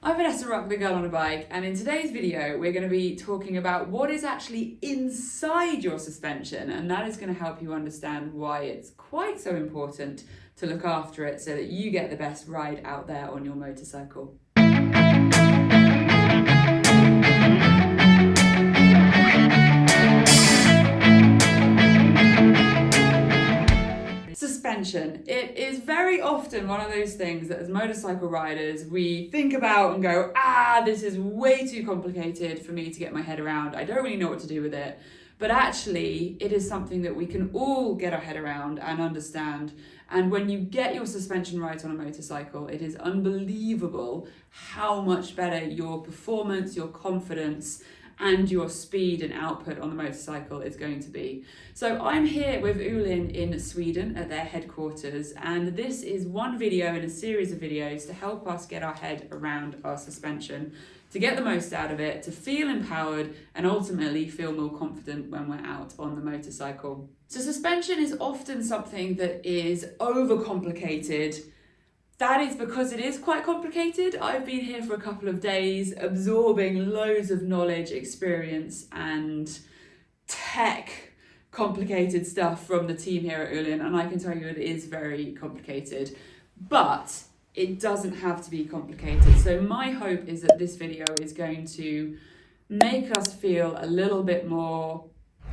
I'm Vanessa Rock, the girl on a bike, and in today's video we're going to be talking about what is actually inside your suspension, and that is going to help you understand why it's quite so important to look after it so that you get the best ride out there on your motorcycle. Suspension. It is very often one of those things that as motorcycle riders we think about and go, this is way too complicated for me to get my head around. I don't really know what to do with it. But actually, it is something that we can all get our head around and understand. And when you get your suspension right on a motorcycle, it is unbelievable how much better your performance, your confidence, and your speed and output on the motorcycle is going to be. So I'm here with Öhlins in Sweden at their headquarters, and this is one video in a series of videos to help us get our head around our suspension, to get the most out of it, to feel empowered, and ultimately feel more confident when we're out on the motorcycle. So suspension is often something that is overcomplicated. That is because it is quite complicated. I've been here for a couple of days absorbing loads of knowledge, experience and tech complicated stuff from the team here at Öhlins, and I can tell you it is very complicated, but it doesn't have to be complicated. So my hope is that this video is going to make us feel a little bit more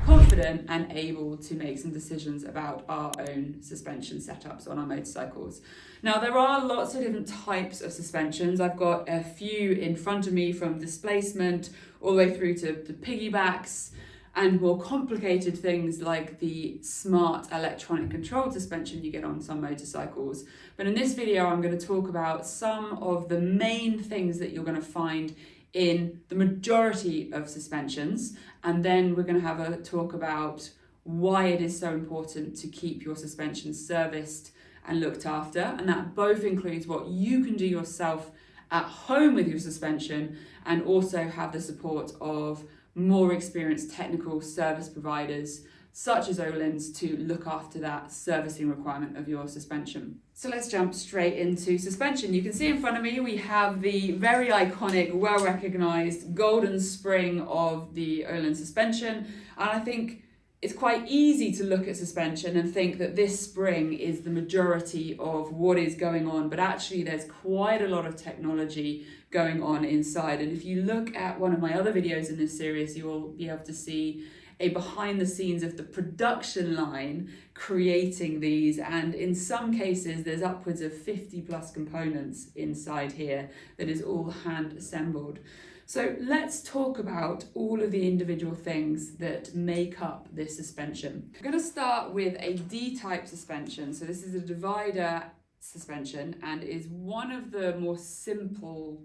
confident and able to make some decisions about our own suspension setups on our motorcycles. Now, there are lots of different types of suspensions. I've got a few in front of me, from displacement all the way through to the piggybacks and more complicated things like the smart electronic controlled suspension you get on some motorcycles. But in this video, I'm going to talk about some of the main things that you're going to find in the majority of suspensions, and then we're going to have a talk about why it is so important to keep your suspension serviced and looked after, and that both includes what you can do yourself at home with your suspension and also have the support of more experienced technical service providers such as Ohlins to look after that servicing requirement of your suspension. So let's jump straight into suspension. You can see in front of me we have the very iconic, well-recognized golden spring of the Öhlins suspension, and I think it's quite easy to look at suspension and think that this spring is the majority of what is going on, but actually there's quite a lot of technology going on inside. And if you look at one of my other videos in this series, you will be able to see a behind the scenes of the production line creating these, and in some cases there's upwards of 50 plus components inside here that is all hand assembled. So let's talk about all of the individual things that make up this suspension. I'm going to start with a D-type suspension. So this is a divider suspension and is one of the more simple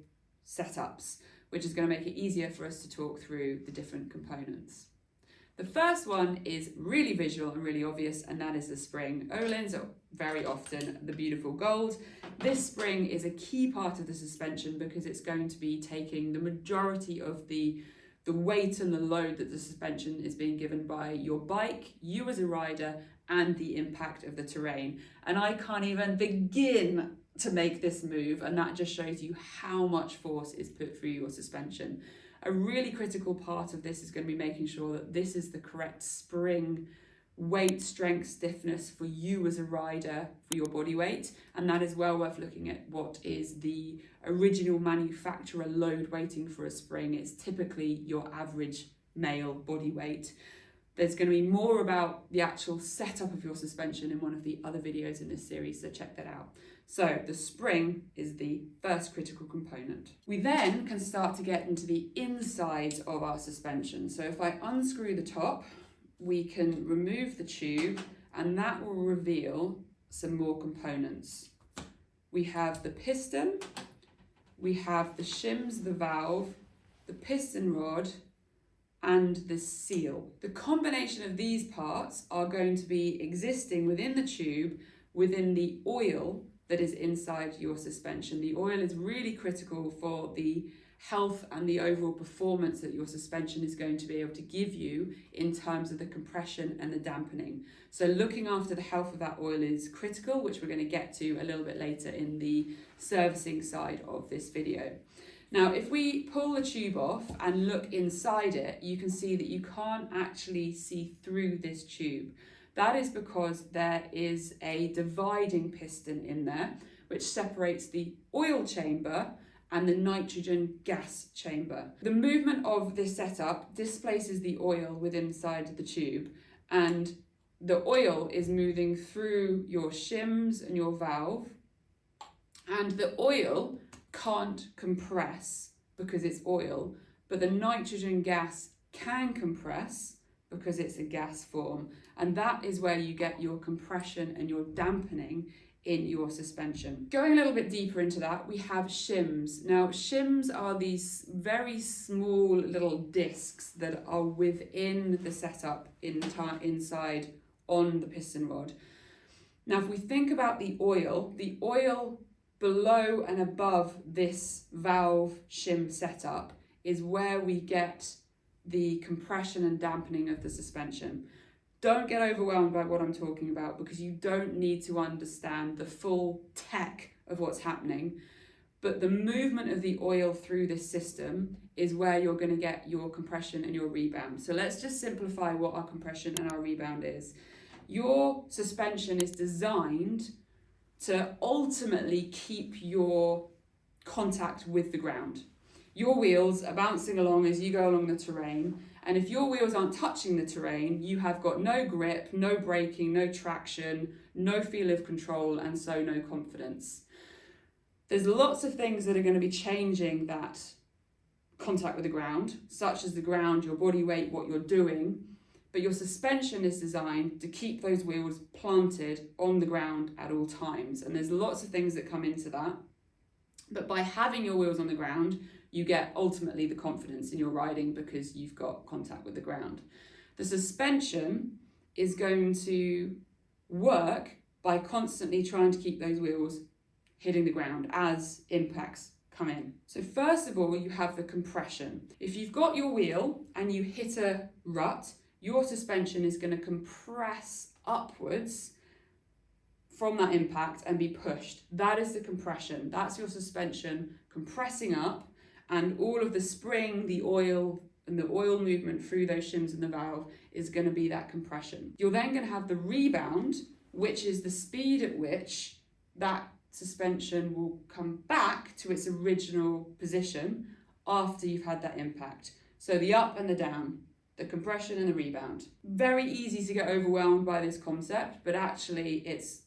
setups, which is going to make it easier for us to talk through the different components. The first one is really visual and really obvious, and that is the spring. Öhlins are very often the beautiful gold. This spring is a key part of the suspension because it's going to be taking the majority of the weight and the load that the suspension is being given by your bike, you as a rider, and the impact of the terrain. And I can't even begin to make this move, and that just shows you how much force is put through your suspension. A really critical part of this is going to be making sure that this is the correct spring weight, strength, stiffness for you as a rider for your body weight, and that is well worth looking at what is the original manufacturer load weighting for a spring. It's typically your average male body weight. There's going to be more about the actual setup of your suspension in one of the other videos in this series, so check that out. So the spring is the first critical component. We then can start to get into the insides of our suspension. So if I unscrew the top, we can remove the tube, and that will reveal some more components. We have the piston, we have the shims, the valve, the piston rod, and the seal. The combination of these parts are going to be existing within the tube, within the oil that is inside your suspension. The oil is really critical for the health and the overall performance that your suspension is going to be able to give you in terms of the compression and the dampening. So looking after the health of that oil is critical, which we're going to get to a little bit later in the servicing side of this video. Now, if we pull the tube off and look inside it, you can see that you can't actually see through this tube. That is because there is a dividing piston in there, which separates the oil chamber and the nitrogen gas chamber. The movement of this setup displaces the oil within inside the tube, and the oil is moving through your shims and your valve, and the oil can't compress because it's oil, but the nitrogen gas can compress because it's a gas form, and that is where you get your compression and your dampening in your suspension. Going a little bit deeper into that, we have shims. Now, shims are these very small little discs that are within the setup inside on the piston rod. Now, if we think about the oil below and above this valve shim setup is where we get the compression and dampening of the suspension. Don't get overwhelmed by what I'm talking about, because you don't need to understand the full tech of what's happening. But the movement of the oil through this system is where you're going to get your compression and your rebound. So let's just simplify what our compression and our rebound is. Your suspension is designed to ultimately keep your contact with the ground. Your wheels are bouncing along as you go along the terrain, and if your wheels aren't touching the terrain, you have got no grip, no braking, no traction, no feel of control, and so no confidence. There's lots of things that are going to be changing that contact with the ground, such as the ground, your body weight, what you're doing, but your suspension is designed to keep those wheels planted on the ground at all times, and there's lots of things that come into that. But by having your wheels on the ground, you get ultimately the confidence in your riding because you've got contact with the ground. The suspension is going to work by constantly trying to keep those wheels hitting the ground as impacts come in. So first of all, you have the compression. If you've got your wheel and you hit a rut, your suspension is going to compress upwards from that impact and be pushed. That is the compression. That's your suspension compressing up, and all of the spring, the oil, and the oil movement through those shims and the valve is going to be that compression. You're then going to have the rebound, which is the speed at which that suspension will come back to its original position after you've had that impact. So the up and the down, the compression and the rebound. Very easy to get overwhelmed by this concept, but actually it's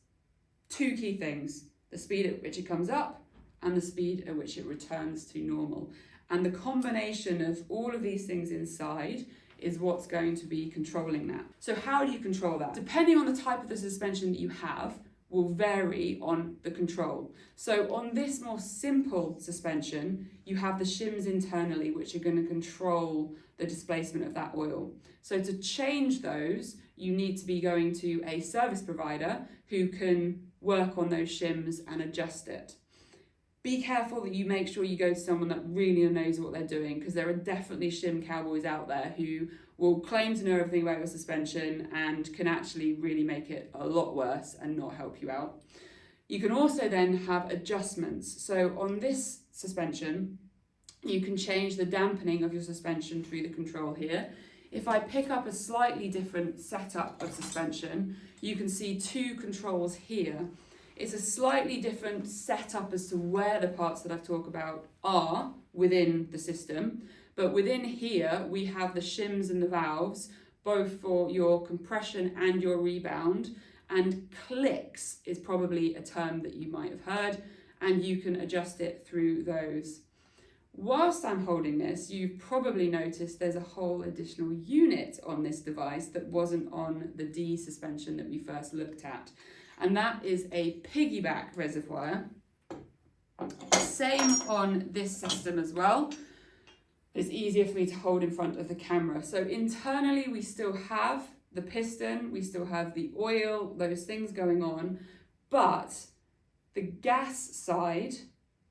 two key things: the speed at which it comes up and the speed at which it returns to normal. And the combination of all of these things inside is what's going to be controlling that. So how do you control that? Depending on the type of the suspension that you have will vary on the control. So on this more simple suspension, you have the shims internally, which are going to control the displacement of that oil. So to change those, you need to be going to a service provider who can work on those shims and adjust it. Be careful that you make sure you go to someone that really knows what they're doing, because there are definitely shim cowboys out there who will claim to know everything about your suspension and can actually really make it a lot worse and not help you out. You can also then have adjustments. So on this suspension, you can change the dampening of your suspension through the control here. If I pick up a slightly different setup of suspension, you can see two controls here. It's a slightly different setup as to where the parts that I've talked about are within the system. But within here, we have the shims and the valves, both for your compression and your rebound. And clicks is probably a term that you might have heard, and you can adjust it through those. Whilst I'm holding this, you've probably noticed there's a whole additional unit on this device that wasn't on the D suspension that we first looked at. And that is a Piggyback reservoir. Same on this system as well. It's easier for me to hold in front of the camera. So internally we still have the piston, we still have the oil, those things going on, but the gas side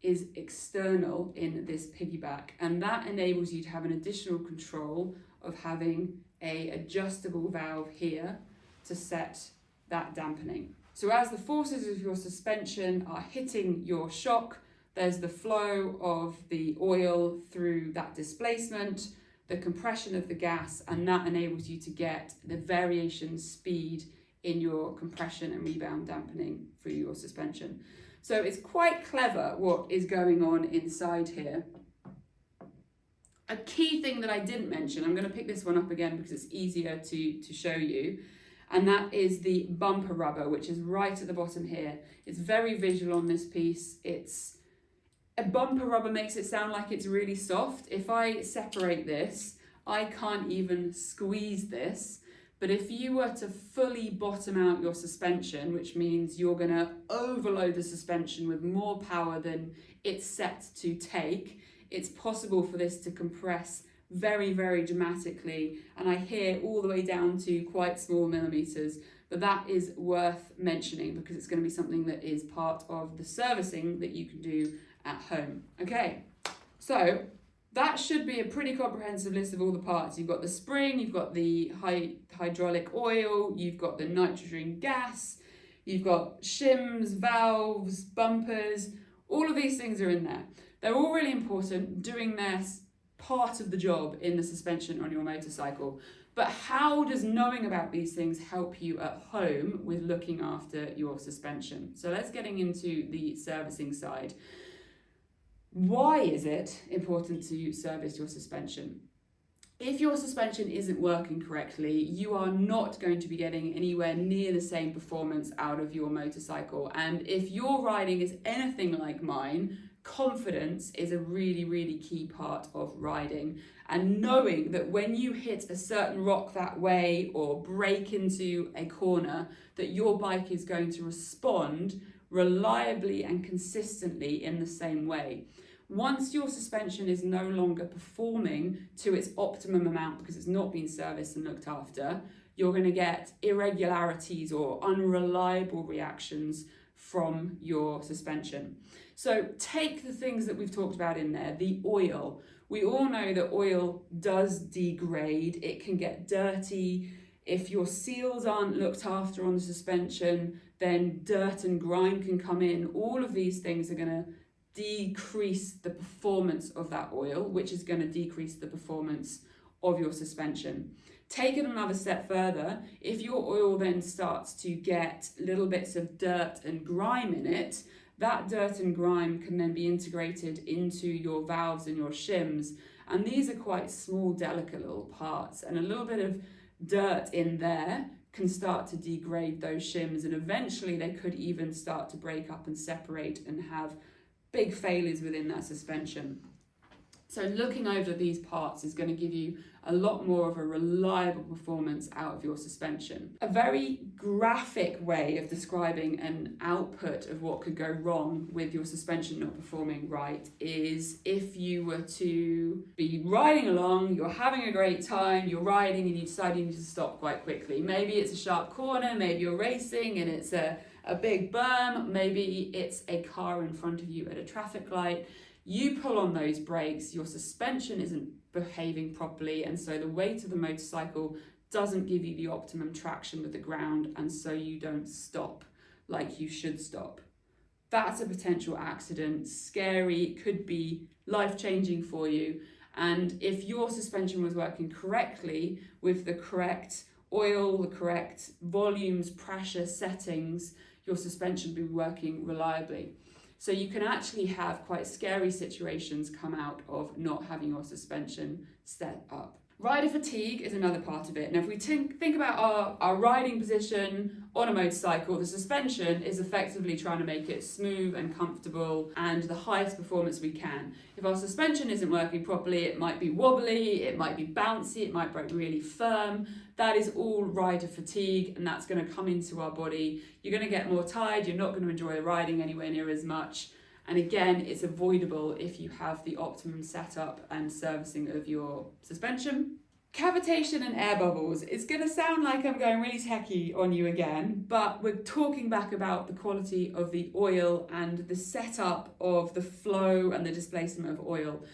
is external in this Piggyback, and that enables you to have an additional control of having a adjustable valve here to set that dampening. So as the forces of your suspension are hitting your shock, There's the flow of the oil through that displacement, the compression of the gas, and that enables you to get the variation speed in your compression and rebound dampening through your suspension. So it's quite clever what is going on inside here. A key thing that I didn't mention, I'm going to pick this one up again because it's easier to show you, and that is the bumper rubber, which is right at the bottom here. It's very visual on this piece. A bumper rubber makes it sound like it's really soft. If I separate this, I can't even squeeze this. But if you were to fully bottom out your suspension, which means you're going to overload the suspension with more power than it's set to take, it's possible for this to compress very, very dramatically. And I hear all the way down to quite small millimeters. But that is worth mentioning because it's going to be something that is part of the servicing that you can do at home. Okay, so that should be a pretty comprehensive list of all the parts. You've got the spring, you've got the hydraulic oil, you've got the nitrogen gas, you've got shims, valves, bumpers, all of these things are in there. They're all really important, doing their part of the job in the suspension on your motorcycle. But how does knowing about these things help you at home with looking after your suspension? So let's get into the servicing side. Why is it important to service your suspension? If your suspension isn't working correctly, you are not going to be getting anywhere near the same performance out of your motorcycle. And if your riding is anything like mine, confidence is a really, really key part of riding. And knowing that when you hit a certain rock that way or break into a corner, that your bike is going to respond reliably and consistently in the same way. Once your suspension is no longer performing to its optimum amount because it's not been serviced and looked after, you're going to get irregularities or unreliable reactions from your suspension. So take the things that we've talked about in there. The oil. We all know that oil does degrade. It can get dirty. If your seals aren't looked after on the suspension, then dirt and grime can come in. All of these things are going to decrease the performance of that oil, which is going to decrease the performance of your suspension. Take it another step further. If your oil then starts to get little bits of dirt and grime in it, that dirt and grime can then be integrated into your valves and your shims. And these are quite small, delicate little parts, and a little bit of dirt in there can start to degrade those shims, and eventually they could even start to break up and separate and have big failures within that suspension. So looking over these parts is going to give you a lot more of a reliable performance out of your suspension. A very graphic way of describing an output of what could go wrong with your suspension not performing right is if you were to be riding along, you're having a great time, you're riding and you decide you need to stop quite quickly. Maybe it's a sharp corner, maybe you're racing and it's a big berm, maybe it's a car in front of you at a traffic light. You pull on those brakes, your suspension isn't behaving properly, and so the weight of the motorcycle doesn't give you the optimum traction with the ground, and so you don't stop like you should stop. That's a potential accident, scary, could be life-changing for you. And if your suspension was working correctly with the correct oil, the correct volumes, pressure settings, your suspension would be working reliably. So you can actually have quite scary situations come out of not having your suspension set up. Rider fatigue is another part of it. Now if we think about our riding position on a motorcycle, the suspension is effectively trying to make it smooth and comfortable and the highest performance we can. If our suspension isn't working properly, it might be wobbly, it might be bouncy, it might be really firm. That is all rider fatigue, and that's going to come into our body. You're going to get more tired, you're not going to enjoy the riding anywhere near as much. And again, it's avoidable if you have the optimum setup and servicing of your suspension. Cavitation and air bubbles. It's going to sound like I'm going really techie on you again, but we're talking back about the quality of the oil and the setup of the flow and the displacement of oil.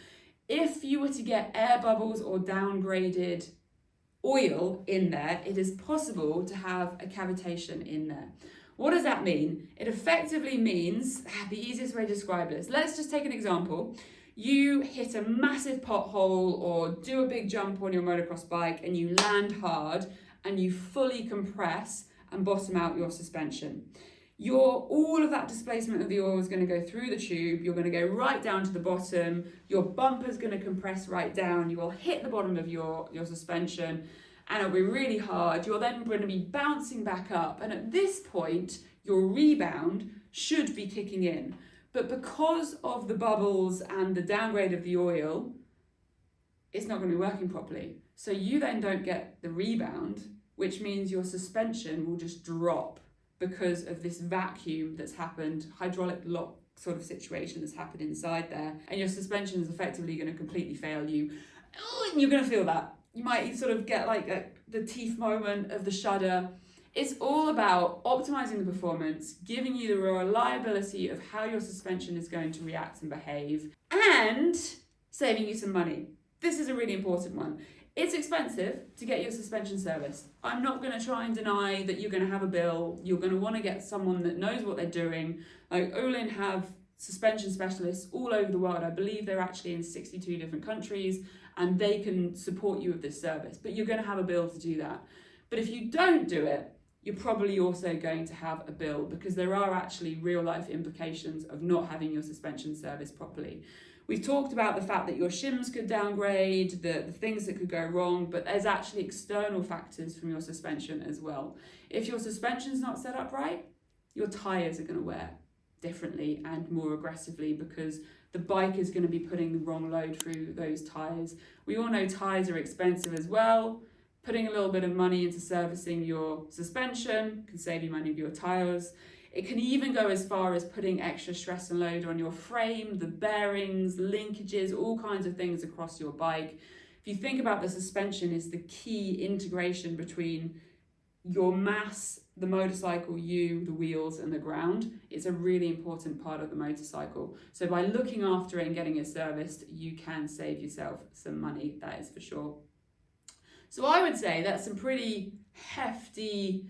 If you were to get air bubbles or downgraded oil in there, it is possible to have a cavitation in there. What does that mean? It effectively means, the easiest way to describe this, let's just take an example. You hit a massive pothole or do a big jump on your motocross bike and you land hard and you fully compress and bottom out your suspension. All of that displacement of the oil is going to go through the tube, you're going to go right down to the bottom, your bumper's going to compress right down, you will hit the bottom of your suspension and it'll be really hard. You're then going to be bouncing back up, and at this point your rebound should be kicking in. But because of the bubbles and the downgrade of the oil, it's not going to be working properly. So you then don't get the rebound, which means your suspension will just drop because of this vacuum that's happened, hydraulic lock sort of situation that's happened inside there. And your suspension is effectively going to completely fail you. And you're going to feel that. You might sort of get like the teeth moment of the shudder. It's all about optimizing the performance, giving you the reliability of how your suspension is going to react and behave, and saving you some money. This is a really important one. It's expensive to get your suspension serviced. I'm not going to try and deny that you're going to have a bill. You're going to want to get someone that knows what they're doing. Like Öhlins have suspension specialists all over the world. I believe they're actually in 62 different countries, and they can support you with this service. But you're going to have a bill to do that. But if you don't do it, you're probably also going to have a bill, because there are actually real life implications of not having your suspension serviced properly. We've talked about the fact that your shims could downgrade, the things that could go wrong, but there's actually external factors from your suspension as well. If your suspension's not set up right, your tyres are going to wear differently and more aggressively, because the bike is going to be putting the wrong load through those tyres. We all know tyres are expensive as well. Putting a little bit of money into servicing your suspension can save you money with your tyres. It can even go as far as putting extra stress and load on your frame, the bearings, linkages, all kinds of things across your bike. If you think about the suspension is the key integration between your mass, the motorcycle, you, the wheels and the ground. It's a really important part of the motorcycle. So by looking after it and getting it serviced, you can save yourself some money, that is for sure. So I would say that's some pretty hefty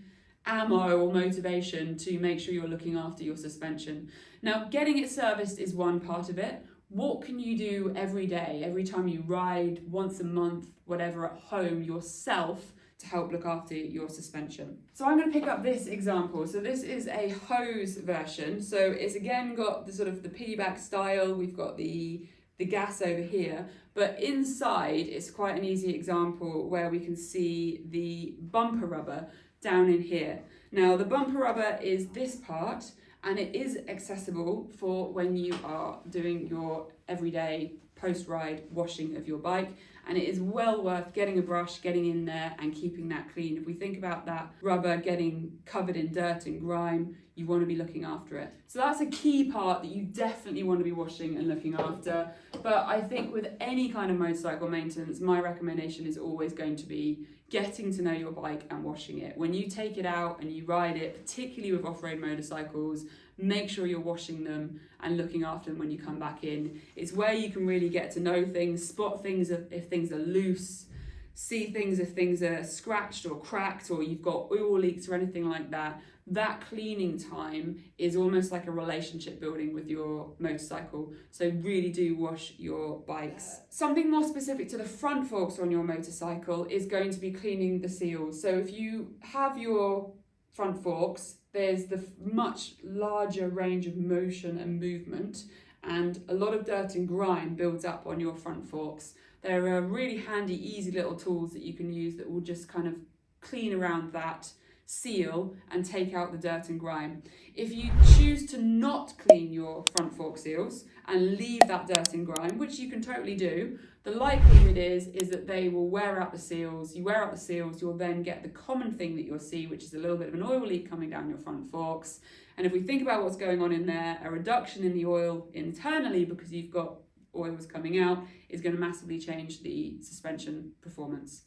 ammo or motivation to make sure you're looking after your suspension. Now, getting it serviced is one part of it. What can you do every day, every time you ride, once a month, whatever, at home yourself to help look after your suspension? So I'm going to pick up this example. So this is a hose version. So it's again got the sort of the piggyback style. We've got the gas over here, but inside it's quite an easy example where we can see the bumper rubber down in here. Now the bumper rubber is this part, and it is accessible for when you are doing your everyday post-ride washing of your bike, and it is well worth getting a brush, getting in there and keeping that clean. If we think about that rubber getting covered in dirt and grime, you want to be looking after it. So that's a key part that you definitely want to be washing and looking after. But I think with any kind of motorcycle maintenance, my recommendation is always going to be getting to know your bike and washing it. When you take it out and you ride it, particularly with off-road motorcycles, make sure you're washing them and looking after them when you come back in. It's where you can really get to know things, spot things if things are loose, see things if things are scratched or cracked or you've got oil leaks or anything like that. That cleaning time is almost like a relationship building with your motorcycle. So really do wash your bikes. Something more specific to the front forks on your motorcycle is going to be cleaning the seals. So if you have your front forks, there's the much larger range of motion and movement, and a lot of dirt and grime builds up on your front forks. There are really handy, easy little tools that you can use that will just kind of clean around that seal and take out the dirt and grime. If you choose to not clean your front fork seals and leave that dirt and grime, which you can totally do, the likelihood is that they will wear out the seals. You wear out the seals, you'll then get the common thing that you'll see, which is a little bit of an oil leak coming down your front forks. And if we think about what's going on in there, a reduction in the oil internally because you've got oils coming out is going to massively change the suspension performance.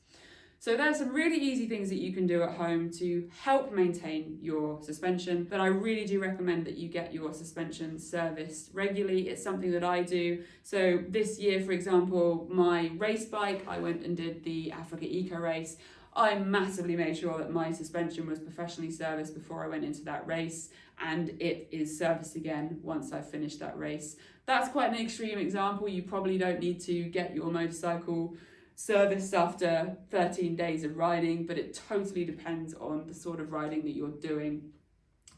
So there's some really easy things that you can do at home to help maintain your suspension, but I really do recommend that you get your suspension serviced regularly. It's something that I do. So this year, for example, my race bike, I went and did the Africa Eco Race. I massively made sure that my suspension was professionally serviced before I went into that race, and it is serviced again once I've finished that race. That's quite an extreme example. You probably don't need to get your motorcycle serviced after 13 days of riding, but it totally depends on the sort of riding that you're doing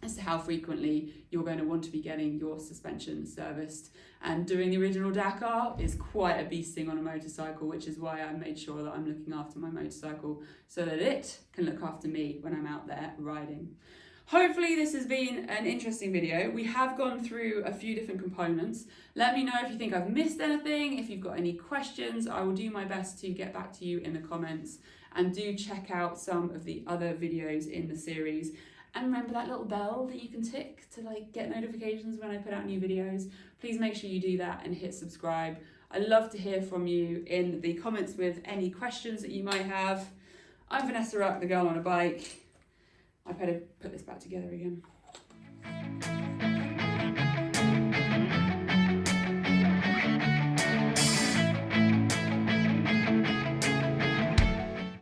as to how frequently you're going to want to be getting your suspension serviced. And doing the original Dakar is quite a beast thing on a motorcycle, which is why I made sure that I'm looking after my motorcycle so that it can look after me when I'm out there riding. Hopefully this has been an interesting video. We have gone through a few different components. Let me know if you think I've missed anything, if you've got any questions. I will do my best to get back to you in the comments, and do check out some of the other videos in the series. And remember that little bell that you can tick to get notifications when I put out new videos. Please make sure you do that and hit subscribe. I love to hear from you in the comments with any questions that you might have. I'm Vanessa Ruck, the girl on a bike. I better put this back together again.